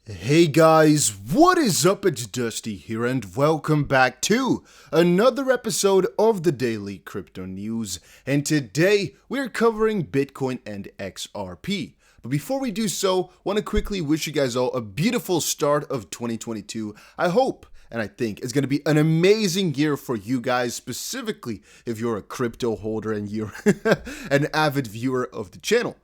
Hey guys, what is up? It's Dusty here and welcome back to another episode of the Daily Crypto News. And today we're covering Bitcoin and XRP. But before we do so, I want to quickly wish you guys all a beautiful start of 2022. I hope and I think it's going to be an amazing year for you guys, specifically if you're a crypto holder and you're an avid viewer of the channel.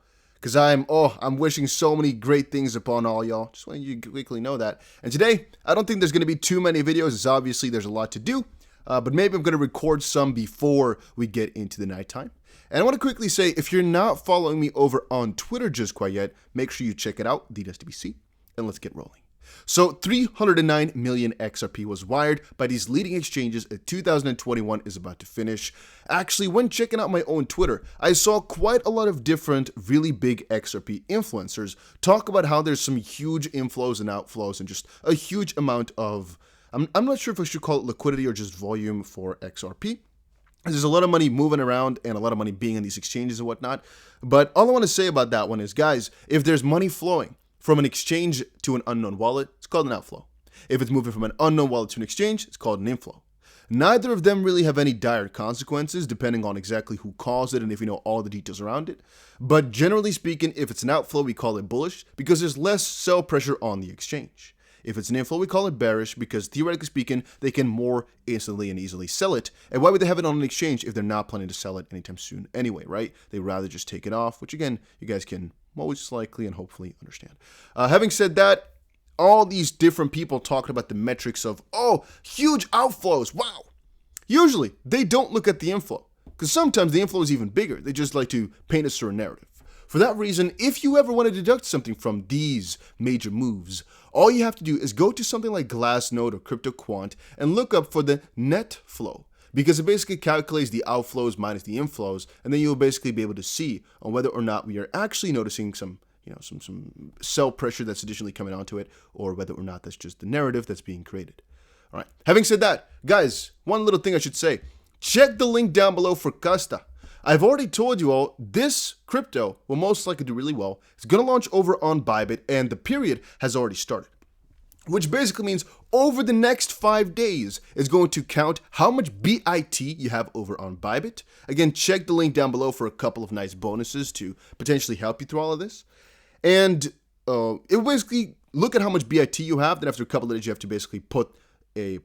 Because I'm wishing so many great things upon all y'all. Just want you to quickly know that. And today, I don't think there's going to be too many videos, as obviously there's a lot to do. But maybe I'm going to record some before we get into the nighttime. And I want to quickly say, if you're not following me over on Twitter just quite yet, make sure you check it out, TheDustyBC, and let's get rolling. So 309 million XRP was wired by these leading exchanges. 2021 is about to finish. Actually, when checking out my own Twitter, I saw quite a lot of different really big XRP influencers talk about how there's some huge inflows and outflows and just a huge amount of, I'm not sure if I should call it liquidity or just volume for XRP. There's a lot of money moving around and a lot of money being in these exchanges and whatnot. But all I want to say about that one is, guys, if there's money flowing from an exchange to an unknown wallet, it's called an outflow. If it's moving from an unknown wallet to an exchange, it's called an inflow. Neither of them really have any dire consequences, depending on exactly who caused it and if you know all the details around it. But generally speaking, if it's an outflow, we call it bullish because there's less sell pressure on the exchange. If it's an inflow, we call it bearish because theoretically speaking, they can more instantly and easily sell it. And why would they have it on an exchange if they're not planning to sell it anytime soon anyway, right? They'd rather just take it off, which again, you guys can most likely and hopefully understand. Having said that, all these different people talking about the metrics of, huge outflows, wow. Usually, they don't look at the inflow because sometimes the inflow is even bigger. They just like to paint a certain narrative. For that reason, if you ever want to deduct something from these major moves, all you have to do is go to something like Glassnode or CryptoQuant and look up for the net flow, because it basically calculates the outflows minus the inflows, and then you'll basically be able to see on whether or not we are actually noticing some sell pressure that's additionally coming onto it, or whether or not that's just the narrative that's being created. All right. Having said that, guys, one little thing I should say: check the link down below for Kasta. I've already told you all, this crypto will most likely do really well. It's going to launch over on Bybit, and the period has already started. Which basically means over the next 5 days, it's going to count how much BIT you have over on Bybit. Again, check the link down below for a couple of nice bonuses to potentially help you through all of this. And it will basically look at how much BIT you have. Then after a couple of days, you have to basically put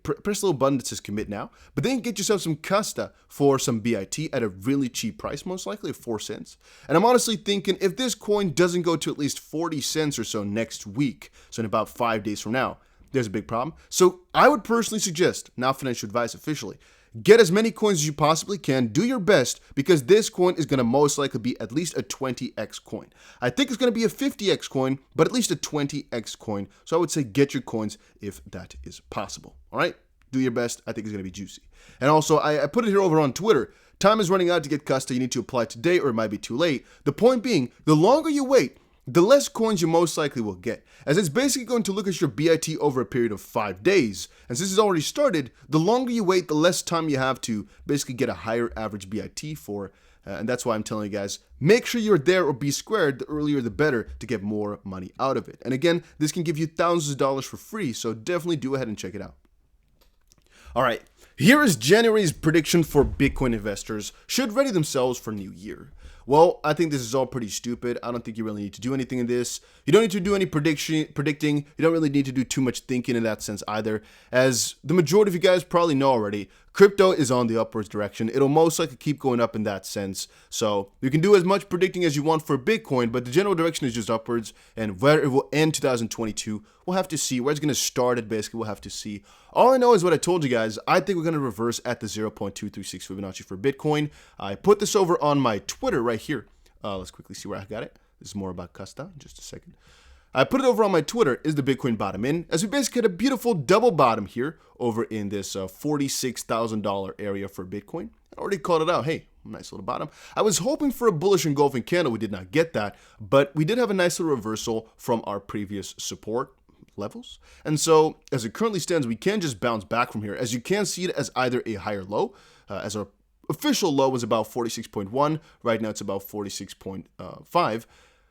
press a little button that says commit now, but then get yourself some Kasta for some BIT at a really cheap price, most likely of 4 cents. And I'm honestly thinking if this coin doesn't go to at least 40 cents or so next week, so in about 5 days from now, there's a big problem. So I would personally suggest, not financial advice officially, get as many coins as you possibly can, do your best, because this coin is going to most likely be at least a 20x coin. I think it's going to be a 50x coin, but at least a 20x coin. So I would say get your coins if that is possible. All right? Do your best. I think it's going to be juicy. And also, I put it here over on Twitter. Time is running out to get Kasta. You need to apply today or it might be too late. The point being, the longer you wait, the less coins you most likely will get, as it's basically going to look at your BIT over a period of 5 days. And since it's already started, the longer you wait, the less time you have to basically get a higher average BIT for. And that's why I'm telling you guys, make sure you're there or be squared. The earlier, the better to get more money out of it. And again, this can give you thousands of dollars for free. So definitely do ahead and check it out. All right, here is January's prediction for Bitcoin investors should ready themselves for New Year. Well, I think this is all pretty stupid. I don't think you really need to do anything in this. You don't need to do any predicting. You don't really need to do too much thinking in that sense either. As the majority of you guys probably know already, crypto is on the upwards direction. It'll most likely keep going up in that sense. So you can do as much predicting as you want for Bitcoin, but the general direction is just upwards. And where it will end 2022, we'll have to see. Where it's going to start it, basically, we'll have to see. All I know is what I told you guys. I think we're going to reverse at the 0.236 Fibonacci for Bitcoin. I put this over on my Twitter right here. Let's quickly see where I got it. This is more about Kasta in just a second. I put it over on my Twitter. Is the Bitcoin bottom in? As we basically had a beautiful double bottom here over in this $46,000 area for Bitcoin. I already called it out. Hey, nice little bottom. I was hoping for a bullish engulfing candle. We did not get that, but we did have a nice little reversal from our previous support levels. And so as it currently stands, we can just bounce back from here, as you can see it as either a higher low, as our official low was about 46.1. Right now it's about 46.5.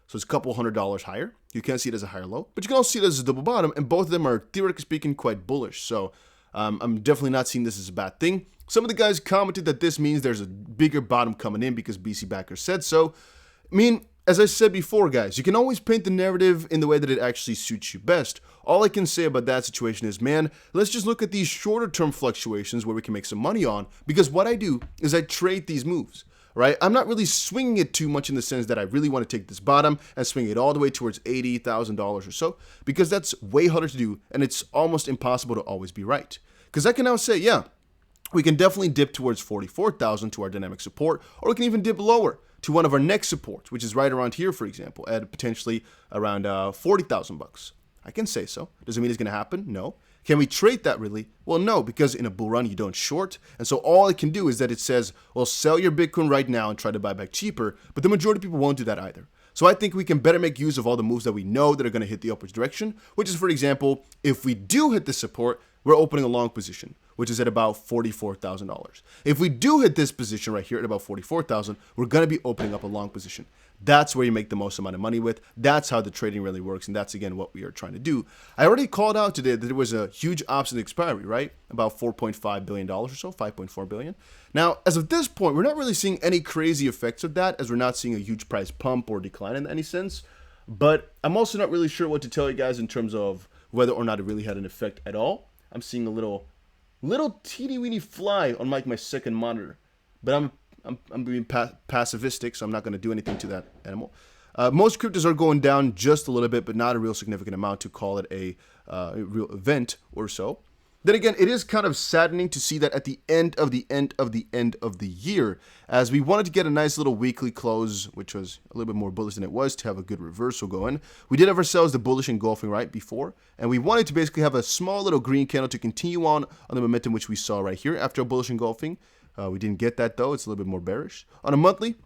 So it's a couple $100 higher. You can see it as a higher low, but you can also see it as a double bottom, and both of them are, theoretically speaking, quite bullish. So I'm definitely not seeing this as a bad thing. Some of the guys commented that this means there's a bigger bottom coming in because BC backers said so. I mean, as I said before, guys, you can always paint the narrative in the way that it actually suits you best. All I can say about that situation is, man, let's just look at these shorter term fluctuations where we can make some money on, because what I do is I trade these moves, right? I'm not really swinging it too much in the sense that I really want to take this bottom and swing it all the way towards $80,000 or so, because that's way harder to do, and it's almost impossible to always be right. Because I can now say, yeah, we can definitely dip towards 44,000 to our dynamic support, or we can even dip lower to one of our next supports, which is right around here, for example, at potentially around 40,000 bucks. I can say so. Does it mean it's going to happen? No. Can we trade that really? Well, no, because in a bull run, you don't short. And so all it can do is that it says, well, sell your Bitcoin right now and try to buy back cheaper. But the majority of people won't do that either. So I think we can better make use of all the moves that we know that are going to hit the upwards direction, which is, for example, if we do hit the support, we're opening a long position, which is at about $44,000. If we do hit this position right here at about 44,000, we're going to be opening up a long position. That's where you make the most amount of money with. That's how the trading really works, and that's, again, what we are trying to do. I already called out today that there was a huge option expiry, right? About $4.5 billion or so, $5.4 billion. Now, as of this point, we're not really seeing any crazy effects of that, as we're not seeing a huge price pump or decline in any sense. But I'm also not really sure what to tell you guys in terms of whether or not it really had an effect at all. I'm seeing a little teeny-weeny fly on my second monitor, but I'm being passivistic, so I'm not going to do anything to that animal. Most cryptos are going down just a little bit, but not a real significant amount to call it a real event or so. Then again, it is kind of saddening to see that at the end of the year, as we wanted to get a nice little weekly close, which was a little bit more bullish than it was, to have a good reversal going. We did have ourselves the bullish engulfing right before, and we wanted to basically have a small little green candle to continue on the momentum which we saw right here after a bullish engulfing. We didn't get that though. It's a little bit more bearish. On a monthly,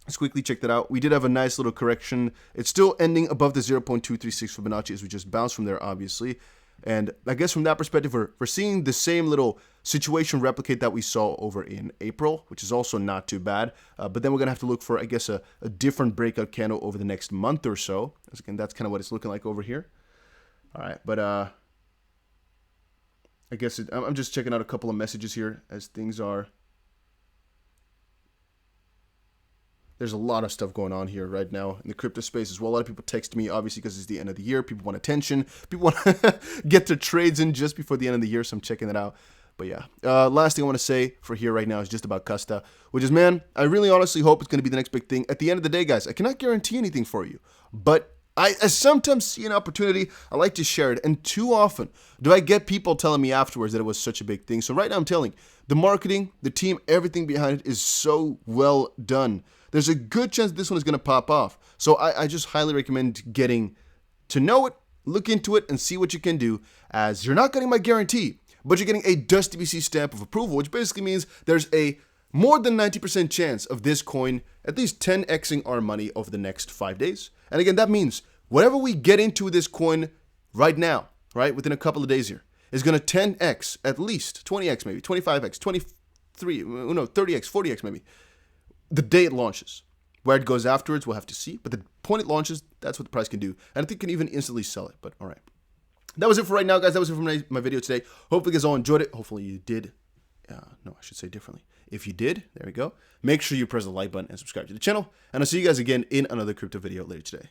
let's quickly check that out. We did have a nice little correction. It's still ending above the 0.236 Fibonacci as we just bounced from there, obviously. And I guess from that perspective, we're seeing the same little situation replicate that we saw over in April, which is also not too bad. But then we're going to have to look for, I guess, a different breakout candle over the next month or so. Again, that's kind of what it's looking like over here. All right, but I guess I'm just checking out a couple of messages here as things are. There's a lot of stuff going on here right now in the crypto space as well. A lot of people text me, obviously, because it's the end of the year. People want attention. People want to get their trades in just before the end of the year, so I'm checking that out. But yeah, last thing I want to say for here right now is just about Kasta, which is, man, I really honestly hope it's going to be the next big thing. At the end of the day, guys, I cannot guarantee anything for you, but I sometimes see an opportunity. I like to share it, and too often do I get people telling me afterwards that it was such a big thing. So right now I'm telling the marketing, the team, everything behind it is so well done. There's a good chance this one is going to pop off. So I just highly recommend getting to know it, look into it, and see what you can do, as you're not getting my guarantee, but you're getting a Dusty BC stamp of approval, which basically means there's a more than 90% chance of this coin at least 10xing our money over the next 5 days. And again, that means whatever we get into this coin right now, right, within a couple of days here, is going to 10x, at least 20x maybe, 25x, 30x, 40x maybe, the day it launches. Where it goes afterwards, we'll have to see. But the point it launches, that's what the price can do. And I think it can even instantly sell it. But all right. That was it for right now, guys. That was it for my video today. Hopefully you guys all enjoyed it. Hopefully you did. No, I should say differently. If you did, there we go. Make sure you press the like button and subscribe to the channel. And I'll see you guys again in another crypto video later today.